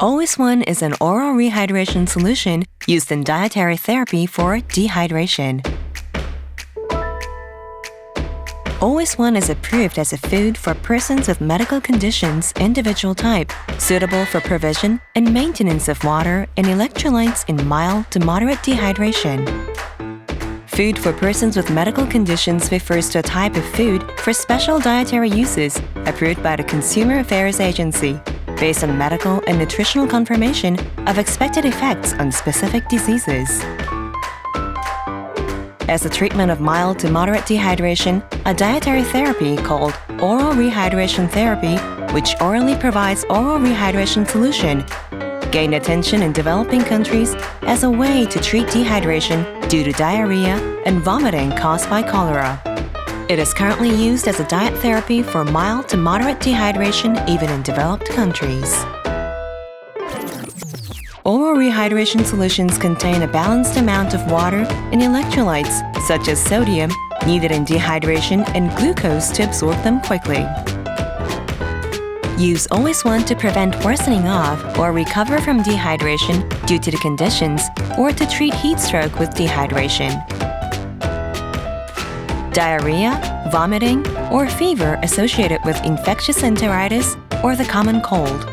OS-1 is an oral rehydration solution used in dietary therapy for dehydration. OS-1 is approved as a food for persons with medical conditions individual type, suitable for provision and maintenance of water and electrolytes in mild to moderate dehydration. Food for persons with medical conditions refers to a type of food for special dietary uses approved by the Consumer Affairs Agency, based on medical and nutritional confirmation of expected effects on specific diseases. As a treatment of mild to moderate dehydration, a dietary therapy called oral rehydration therapy, which orally provides oral rehydration solution, gained attention in developing countries as a way to treat dehydration due to diarrhea and vomiting caused by cholera. It is currently used as a diet therapy for mild to moderate dehydration even in developed countries. Oral rehydration solutions contain a balanced amount of water and electrolytes, such as sodium, needed in dehydration, and glucose to absorb them quickly. Use OS-1 to prevent worsening of or recover from dehydration due to the conditions or to treat heat stroke with dehydration. Diarrhea, vomiting, or fever associated with infectious enteritis or the common cold.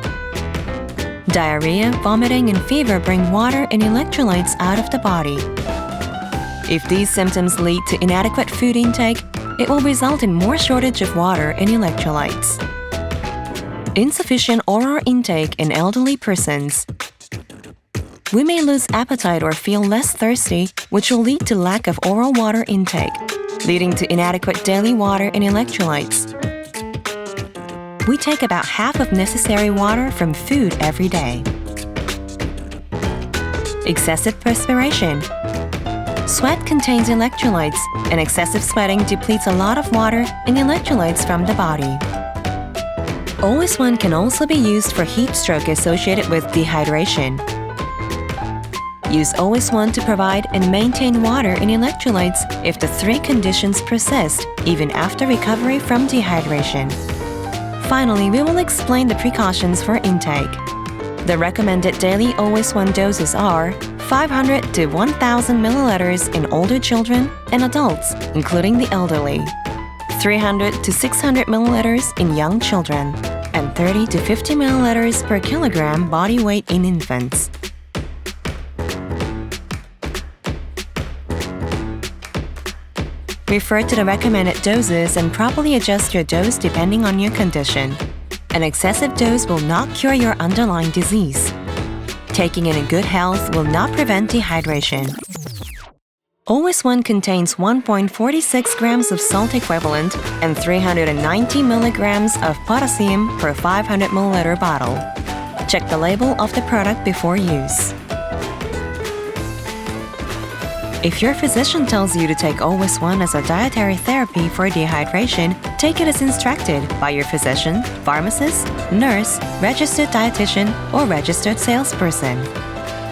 Diarrhea, vomiting, and fever bring water and electrolytes out of the body. If these symptoms lead to inadequate food intake, it will result in more shortage of water and electrolytes. Insufficient oral intake in elderly persons. We may lose appetite or feel less thirsty, which will lead to lack of oral water intake, leading to inadequate daily water and electrolytes. We take about half of necessary water from food every day. Excessive perspiration. Sweat contains electrolytes, and excessive sweating depletes a lot of water and electrolytes from the body. OS-1 can also be used for heat stroke associated with dehydration. Use OS-1 to provide and maintain water and electrolytes if the three conditions persist, even after recovery from dehydration. Finally, we will explain the precautions for intake. The recommended daily OS-1 doses are 500 to 1,000 milliliters in older children and adults, including the elderly, 300 to 600 milliliters in young children, and 30 to 50 milliliters per kilogram body weight in infants. Refer to the recommended doses and properly adjust your dose depending on your condition. An excessive dose will not cure your underlying disease. Taking it in good health will not prevent dehydration. OS-1 contains 1.46 grams of salt equivalent and 390 milligrams of potassium per 500 milliliter bottle. Check the label of the product before use. If your physician tells you to take OS-1 as a dietary therapy for dehydration, take it as instructed by your physician, pharmacist, nurse, registered dietitian, or registered salesperson.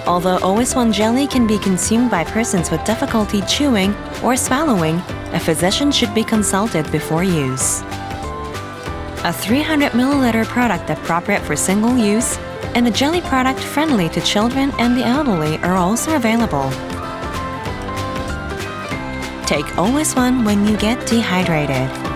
Although OS-1 jelly can be consumed by persons with difficulty chewing or swallowing, a physician should be consulted before use. A 300 milliliter product appropriate for single use and a jelly product friendly to children and the elderly are also available. Take OS-1 when you get dehydrated.